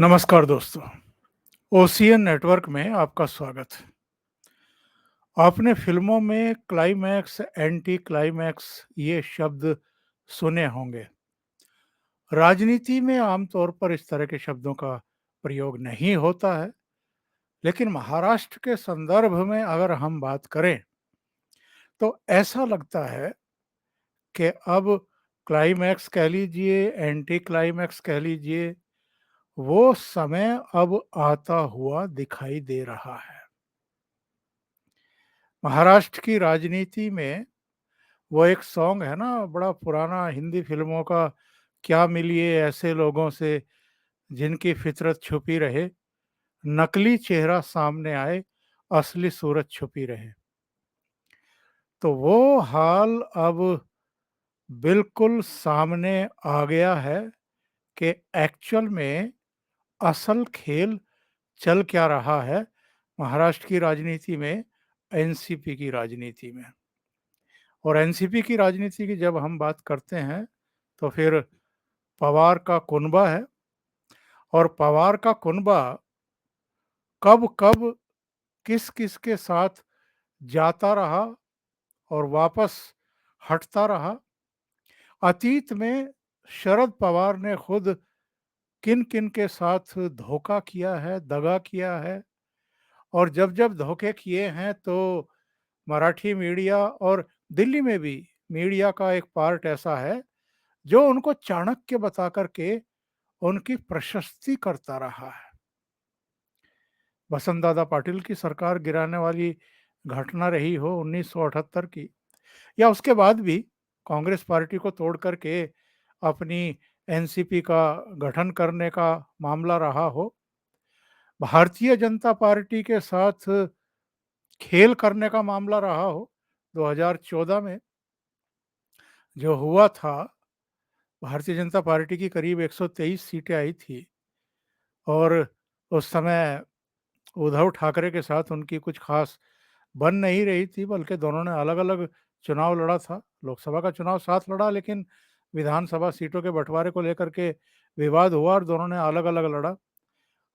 नमस्कार दोस्तों, ocean network में आपका स्वागत है। आपने फिल्मों में क्लाइमैक्स, एंटी क्लाइमैक्स ये शब्द सुने होंगे। राजनीति में आमतौर पर इस तरह के शब्दों का प्रयोग नहीं होता है, लेकिन महाराष्ट्र के संदर्भ में अगर हम बात करें, तो ऐसा लगता है कि अब क्लाइमैक्स कह लीजिए, एंटी क्लाइमैक्स कह लीजिए, वो समय अब आता हुआ दिखाई दे रहा है। महाराष्ट्र की राजनीति में वो एक सॉन्ग है ना, बड़ा पुराना हिंदी फिल्मों का, क्या मिलिए ऐसे लोगों से जिनकी फितरत छुपी रहे, नकली चेहरा सामने आए, असली सूरत छुपी रहे। तो वो हाल अब बिल्कुल सामने आ गया है कि एक्चुअल में असल खेल चल क्या रहा है महाराष्ट्र की राजनीति में, एनसीपी की राजनीति में। और एनसीपी की राजनीति की जब हम बात करते हैं, तो फिर पवार का कुनबा है, और पवार का कुनबा कब कब किस किस के साथ जाता रहा और वापस हटता रहा। अतीत में शरद पवार ने खुद किन किन के साथ धोखा किया है, दगा किया है, और जब जब धोखे किए हैं तो मराठी मीडिया और दिल्ली में भी मीडिया का एक पार्ट ऐसा है जो उनको चाणक्य बता करके उनकी प्रशस्ति करता रहा है। वसंतदादा पाटिल की सरकार गिराने वाली घटना रही हो 1978 की, या उसके बाद भी कांग्रेस पार्टी को तोड़ करके अपनी एनसीपी का गठन करने का मामला रहा हो, भारतीय जनता पार्टी के साथ खेल करने का मामला रहा हो। 2014 में जो हुआ था, भारतीय जनता पार्टी की करीब 123 सीटें आई थी, और उस समय उद्धव ठाकरे के साथ उनकी कुछ खास बन नहीं रही थी, बल्कि दोनों ने अलग-अलग चुनाव लड़ा था। लोकसभा का चुनाव साथ लड़ा, लेकिन विधानसभा सीटों के बँटवारे को लेकर के विवाद हुआ और दोनों ने अलग-अलग लड़ा।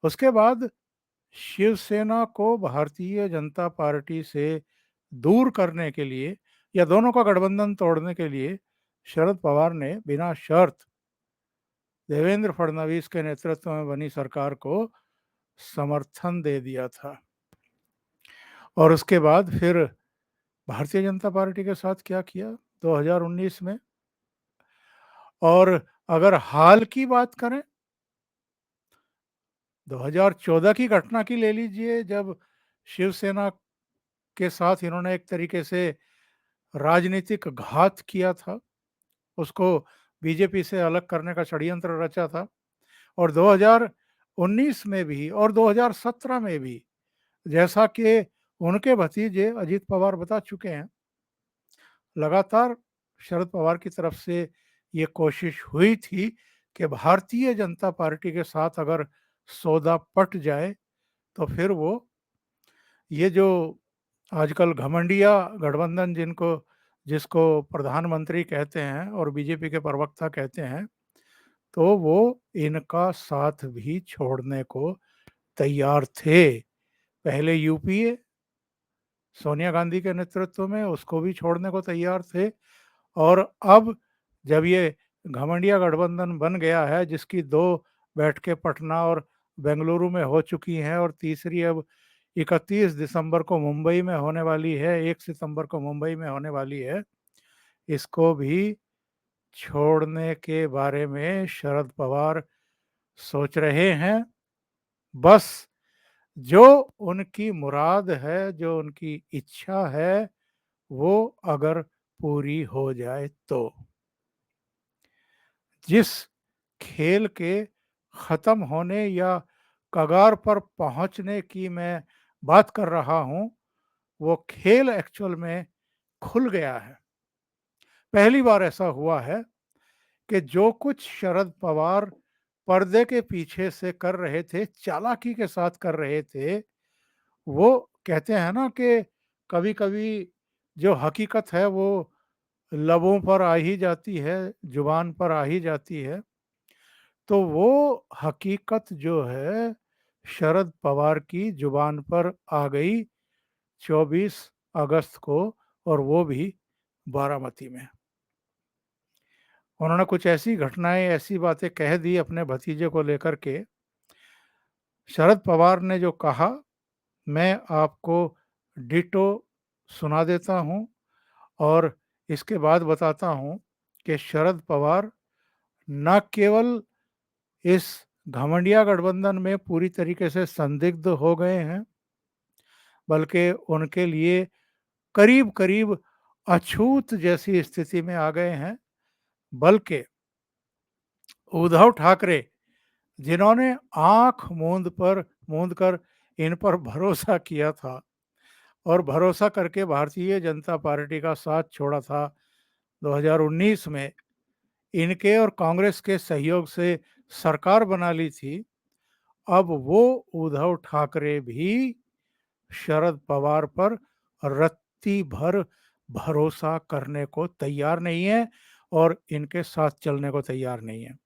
उसके बाद शिवसेना को भारतीय जनता पार्टी से दूर करने के लिए, या दोनों का गठबंधन तोड़ने के लिए, शरद पवार ने बिना शर्त देवेंद्र फडणवीस के नेतृत्व में बनी सरकार को समर्थन दे दिया था। और उसके बाद फिर भारतीय जनता पार्टी के साथ क्या किया 2019 में। और अगर हाल की बात करें, 2014 की घटना की ले लीजिए, जब शिवसेना के साथ इन्होंने एक तरीके से राजनीतिक घात किया था, उसको बीजेपी से अलग करने का षड्यंत्र रचा था। और 2019 में भी और 2017 में भी, जैसा कि उनके भतीजे अजीत पवार बता चुके हैं, लगातार शरद पवार की तरफ से ये कोशिश हुई थी कि भारतीय जनता पार्टी के साथ अगर सौदा पट जाए, तो फिर वो ये जो आजकल घमंडिया गठबंधन जिसको प्रधानमंत्री कहते हैं और बीजेपी के प्रवक्ता कहते हैं, तो वो इनका साथ भी छोड़ने को तैयार थे। पहले यूपीए सोनिया गांधी के नेतृत्व में उसको भी छोड़ने को तैयार थे, और अब जब ये घमंडिया गठबंधन बन गया है, जिसकी 2 बैठकें पटना और बेंगलुरु में हो चुकी हैं, और तीसरी अब 31 दिसंबर को मुंबई में होने वाली है, 1 सितंबर को मुंबई में होने वाली है, इसको भी छोड़ने के बारे में शरद पवार सोच रहे हैं। बस जो उनकी मुराद है, जो उनकी इच्छा है, वो अगर पूरी हो जाए तो। जिस खेल के खत्म होने या कगार पर पहुंचने की मैं बात कर रहा हूं, वो खेल एक्चुअल में खुल गया है। पहली बार ऐसा हुआ है कि जो कुछ शरद पवार पर्दे के पीछे से कर रहे थे, चालाकी के साथ कर रहे थे, वो कहते हैं ना कि कभी-कभी जो हकीकत है वो लबों पर आ ही जाती है, जुबान पर आ ही जाती है। तो वो हकीकत जो है शरद पवार की जुबान पर आ गई 24 अगस्त को, और वो भी बारामती में। उन्होंने कुछ ऐसी घटनाएं, ऐसी बातें कह दी अपने भतीजे को लेकर के। शरद पवार ने जो कहा, मैं आपको डिटो सुना देता हूं, और इसके बाद बताता हूं कि शरद पवार न केवल इस घमंडिया गठबंधन में पूरी तरीके से संदिग्ध हो गए हैं, बल्कि उनके लिए करीब करीब अछूत जैसी स्थिति में आ गए हैं। बल्कि उद्धव ठाकरे, जिन्होंने आंख मूंद कर इन पर भरोसा किया था और भरोसा करके भारतीय जनता पार्टी का साथ छोड़ा था 2019 में, इनके और कांग्रेस के सहयोग से सरकार बना ली थी, अब वो उद्धव ठाकरे भी शरद पवार पर रत्ती भर भरोसा करने को तैयार नहीं है और इनके साथ चलने को तैयार नहीं है।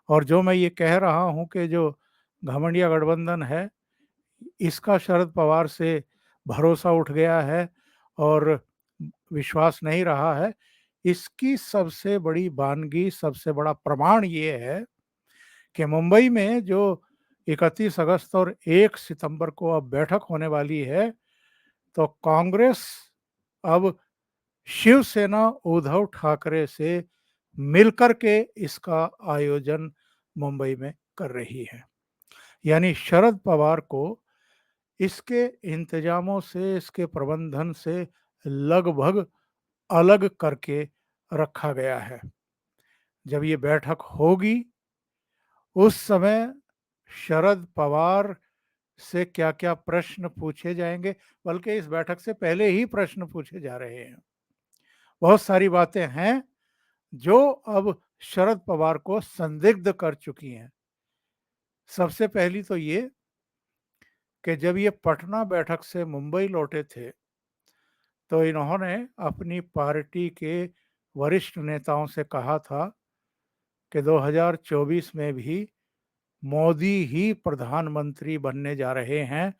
और जो मैं ये कह रहा हूं कि जो घमंडिया गठबंधन है, इसका शरद पवार से भरोसा उठ गया है और विश्वास नहीं रहा है, इसकी सबसे बड़ी बानगी, सबसे बड़ा प्रमाण ये है कि मुंबई में जो 31 अगस्त और 1 सितंबर को अब बैठक होने वाली है, तो कांग्रेस अब शिवसेना उद्धव ठाकरे से मिलकर के इसका आयोजन मुंबई में कर रही है। यानी शरद पवार को इसके इंतजामों से, इसके प्रबंधन से लगभग अलग करके रखा गया है। जब ये बैठक होगी, उस समय शरद पवार से क्या-क्या प्रश्न पूछे जाएंगे, बल्कि इस बैठक से पहले ही प्रश्न पूछे जा रहे हैं। बहुत सारी बातें हैं जो अब शरद पवार को संदिग्ध कर चुकी हैं। सबसे पहली तो ये कि जब ये पटना बैठक से मुंबई लौटे थे, तो इन्होंने अपनी पार्टी के वरिष्ठ नेताओं से कहा था कि 2024 में भी मोदी ही प्रधानमंत्री बनने जा रहे हैं,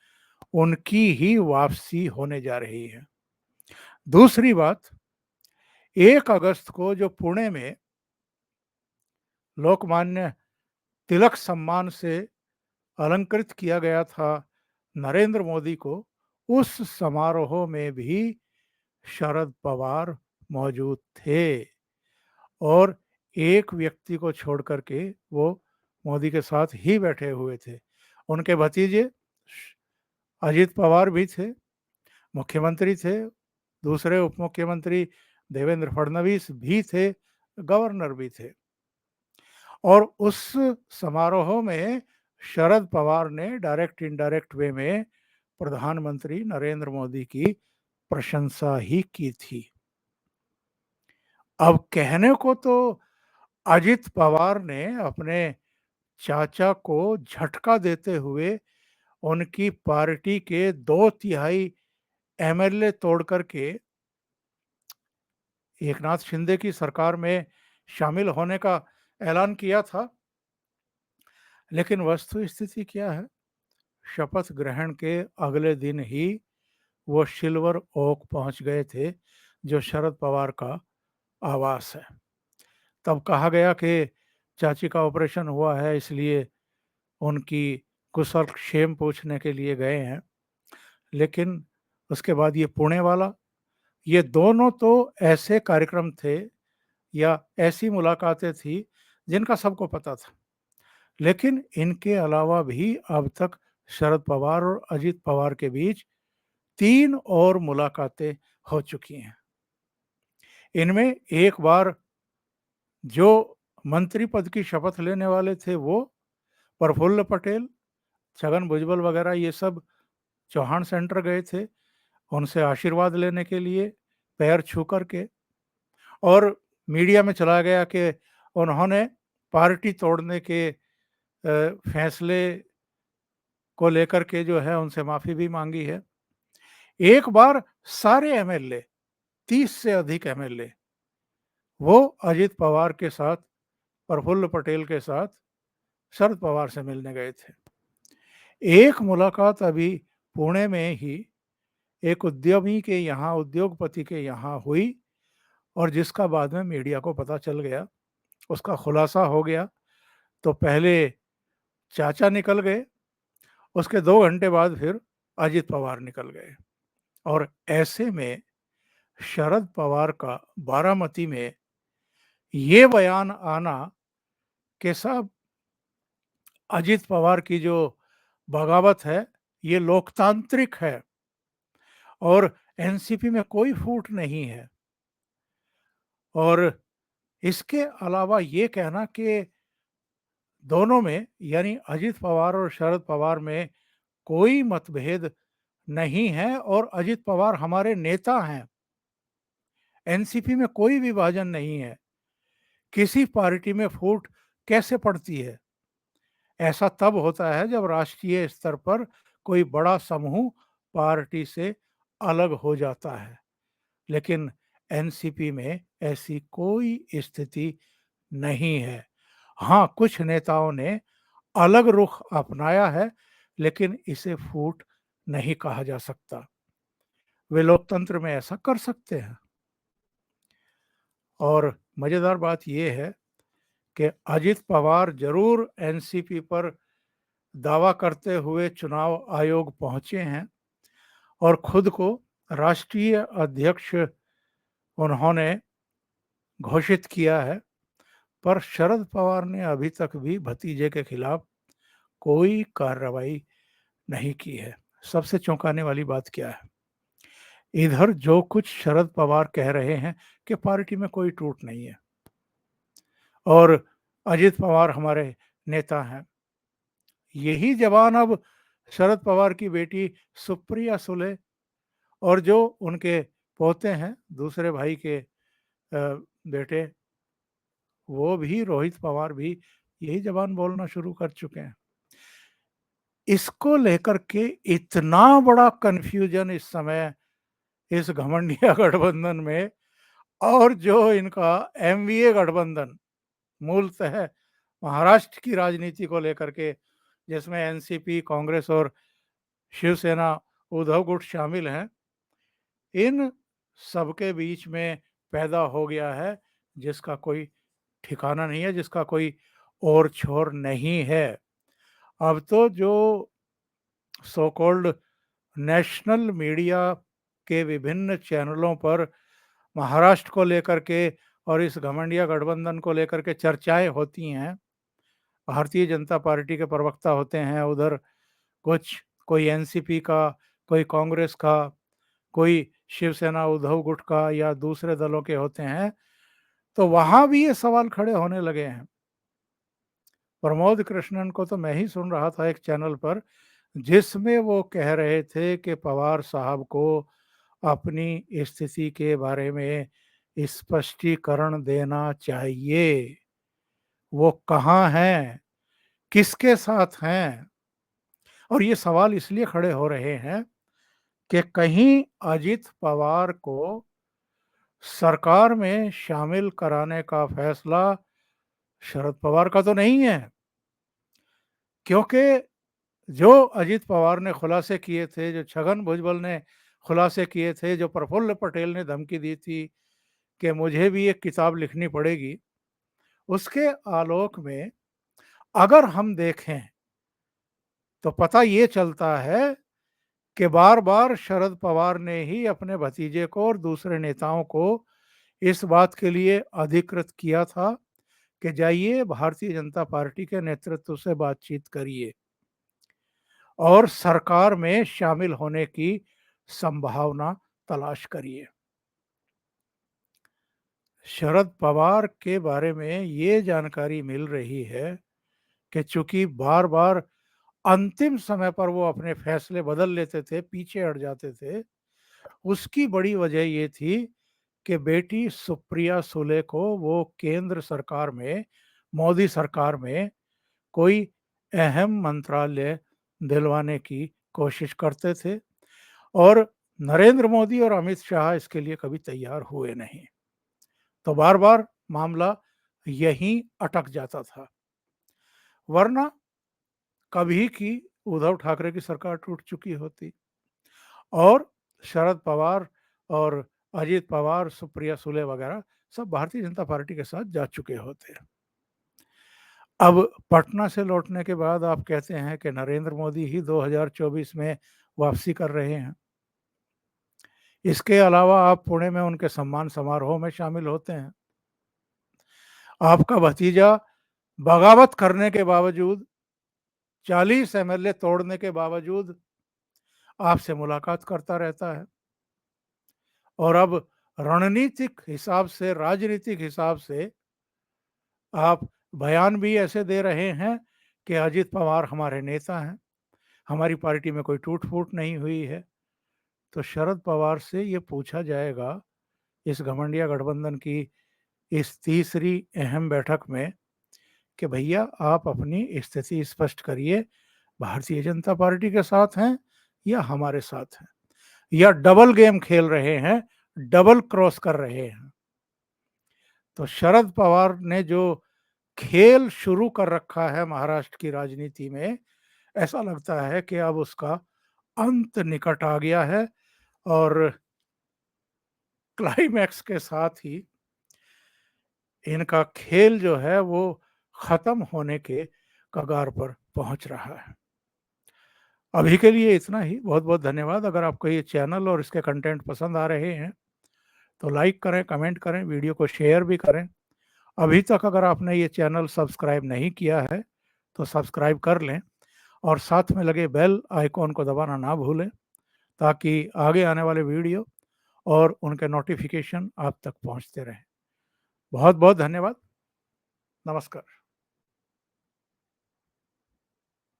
उनकी ही वापसी होने जा रही है। दूसरी बात, 1 अगस्त को जो पुणे में लोकमान्य तिलक सम्मान से अलंकृत किया गया था नरेंद्र मोदी को, उस समारोह में भी शरद पवार मौजूद थे, और एक व्यक्ति को छोड़ कर के वो मोदी के साथ ही बैठे हुए थे। उनके भतीजे अजित पवार भी थे, मुख्यमंत्री थे, दूसरे उप मुख्यमंत्री देवेंद्र फडणवीस भी थे, गवर्नर भी थे। और उस समारोह में शरद पवार ने डायरेक्ट इनडायरेक्ट वे में प्रधानमंत्री नरेंद्र मोदी की प्रशंसा ही की थी। अब कहने को तो अजित पवार ने अपने चाचा को झटका देते हुए उनकी पार्टी के 2/3 एमएलए तोड़ करके एकनाथ शिंदे की सरकार में शामिल होने का ऐलान किया था। लेकिन वस्तु स्थिति क्या है? शपथ ग्रहण के अगले दिन ही वो सिल्वर ओक पहुंच गए थे, जो शरद पवार का आवास है। तब कहा गया कि चाची का ऑपरेशन हुआ है, इसलिए उनकी कुशल क्षेम पूछने के लिए गए हैं। लेकिन उसके बाद ये पुणे वाला, ये दोनों तो ऐसे कार्यक्रम थे या ऐसी मुलाकातें थी जिनका सबको पता था। लेकिन इनके अलावा भी अब तक शरद पवार और अजित पवार के बीच 3 और मुलाकातें हो चुकी हैं। इनमें एक बार जो मंत्री पद की शपथ लेने वाले थे वो प्रफुल्ल पटेल, छगन भुजबल वगैरह ये सब चौहान सेंटर गए थे उनसे आशीर्वाद लेने के लिए, पैर छू कर के। और मीडिया में चला गया कि उन्होंने पार्टी तोड़ने के फैसले को लेकर के जो है उनसे माफ़ी भी मांगी है। एक बार सारे एमएलए, 30 से अधिक एमएलए, वो अजित पवार के साथ, प्रफुल्ल पटेल के साथ शरद पवार से मिलने गए थे। एक मुलाकात अभी पुणे में ही एक उद्यमी के यहाँ, उद्योगपति के यहाँ हुई और जिसका बाद में मीडिया को पता चल गया, उसका खुलासा हो गया। तो पहले चाचा निकल गए, उसके 2 घंटे बाद फिर अजित पवार निकल गए। और ऐसे में शरद पवार का बारामती में ये बयान आना कि साहब अजित पवार की जो बगावत है ये लोकतांत्रिक है और एनसीपी में कोई फूट नहीं है। और इसके अलावा ये कहना कि दोनों में यानी अजित पवार और शरद पवार में कोई मतभेद नहीं है और अजित पवार हमारे नेता हैं, एनसीपी में कोई विभाजन नहीं है, किसी पार्टी में फूट कैसे पड़ती है? ऐसा तब होता है जब राष्ट्रीय स्तर पर कोई बड़ा समूह पार्टी से अलग हो जाता है, लेकिन एनसीपी में ऐसी कोई स्थिति नहीं है। हाँ, कुछ नेताओं ने अलग रुख अपनाया है, लेकिन इसे फूट नहीं कहा जा सकता। वे लोकतंत्र में ऐसा कर सकते हैं। और मज़ेदार बात ये है कि अजित पवार ज़रूर एनसीपी पर दावा करते हुए चुनाव आयोग पहुंचे हैं और खुद को राष्ट्रीय अध्यक्ष उन्होंने घोषित किया है, पर शरद पवार ने अभी तक भी भतीजे के खिलाफ कोई कार्रवाई नहीं की है। सबसे चौंकाने वाली बात क्या है, इधर जो कुछ शरद पवार कह रहे हैं कि पार्टी में कोई टूट नहीं है और अजित पवार हमारे नेता हैं, यही जवान अब शरद पवार की बेटी सुप्रिया सुले और जो उनके पोते हैं दूसरे भाई के बेटे, वो भी रोहित पवार भी यही जबान बोलना शुरू कर चुके हैं। इसको लेकर के इतना बड़ा कंफ्यूजन इस समय इस घमंडिया गठबंधन में, और जो इनका एमवीए गठबंधन मूलतः महाराष्ट्र की राजनीति को लेकर के, जिसमें एनसीपी, कांग्रेस और शिवसेना उद्धव गुट शामिल हैं, इन सबके बीच में पैदा हो गया है जिसका कोई ठिकाना नहीं है, जिसका कोई और छोर नहीं है। अब तो जो सो कॉल्ड नेशनल मीडिया के विभिन्न चैनलों पर महाराष्ट्र को लेकर के और इस घमंडिया गठबंधन को लेकर के चर्चाएं होती हैं, भारतीय जनता पार्टी के प्रवक्ता होते हैं उधर, कुछ कोई एनसीपी का, कोई कांग्रेस का, कोई शिवसेना उद्धव गुट का या दूसरे दलों के होते हैं, तो वहां भी ये सवाल खड़े होने लगे हैं। प्रमोद कृष्णन को तो मैं ही सुन रहा था एक चैनल पर, जिसमें वो कह रहे थे कि पवार साहब को अपनी स्थिति के बारे में स्पष्टीकरण देना चाहिए। वो कहाँ हैं, किसके साथ हैं? और ये सवाल इसलिए खड़े हो रहे हैं कि कहीं अजित पवार को सरकार में शामिल कराने का फैसला शरद पवार का तो नहीं है, क्योंकि जो अजित पवार ने खुलासे किए थे, जो छगन भुजबल ने खुलासे किए थे, जो प्रफुल्ल पटेल ने धमकी दी थी कि मुझे भी एक किताब लिखनी पड़ेगी, उसके आलोक में अगर हम देखें तो पता ये चलता है कि बार बार शरद पवार ने ही अपने भतीजे को और दूसरे नेताओं को इस बात के लिए अधिकृत किया था कि जाइए भारतीय जनता पार्टी के नेतृत्व से बातचीत करिए और सरकार में शामिल होने की संभावना तलाश करिए। शरद पवार के बारे में ये जानकारी मिल रही है कि चूंकि बार बार अंतिम समय पर वो अपने फैसले बदल लेते थे, पीछे हट जाते थे, उसकी बड़ी वजह ये थी कि बेटी सुप्रिया सुले को वो केंद्र सरकार में, मोदी सरकार में कोई अहम मंत्रालय दिलवाने की कोशिश करते थे और नरेंद्र मोदी और अमित शाह इसके लिए कभी तैयार हुए नहीं, तो बार बार मामला यहीं अटक जाता था। वरना कभी की उद्धव ठाकरे की सरकार टूट चुकी होती और शरद पवार और अजित पवार, सुप्रिया सुले वगैरह सब भारतीय जनता पार्टी के साथ जा चुके होते। अब पटना से लौटने के बाद आप कहते हैं कि नरेंद्र मोदी ही 2024 में वापसी कर रहे हैं। इसके अलावा आप पुणे में उनके सम्मान समारोह में शामिल होते हैं। आपका भतीजा बगावत करने के बावजूद, 40 एमएलए तोड़ने के बावजूद आपसे मुलाकात करता रहता है और अब रणनीतिक हिसाब से, राजनीतिक हिसाब से आप बयान भी ऐसे दे रहे हैं कि अजित पवार हमारे नेता हैं, हमारी पार्टी में कोई टूट-फूट नहीं हुई है। तो शरद पवार से ये पूछा जाएगा इस घमंडिया गठबंधन की इस तीसरी अहम बैठक में कि भैया आप अपनी स्थिति स्पष्ट करिए, भारतीय जनता पार्टी के साथ हैं या हमारे साथ हैं, या डबल गेम खेल रहे हैं, डबल क्रॉस कर रहे हैं। तो शरद पवार ने जो खेल शुरू कर रखा है महाराष्ट्र की राजनीति में, ऐसा लगता है कि अब उसका अंत निकट आ गया है और क्लाइमैक्स के साथ ही इनका खेल जो है वो खत्म होने के कगार पर पहुंच रहा है। अभी के लिए इतना ही। बहुत बहुत धन्यवाद। अगर आपको ये चैनल और इसके कंटेंट पसंद आ रहे हैं तो लाइक करें, कमेंट करें, वीडियो को शेयर भी करें। अभी तक अगर आपने ये चैनल सब्सक्राइब नहीं किया है तो सब्सक्राइब कर लें और साथ में लगे बेल आइकॉन को दबाना ना भूलें ताकि आगे आने वाले वीडियो और उनके नोटिफिकेशन आप तक पहुंचते रहें। बहुत बहुत धन्यवाद। नमस्कार।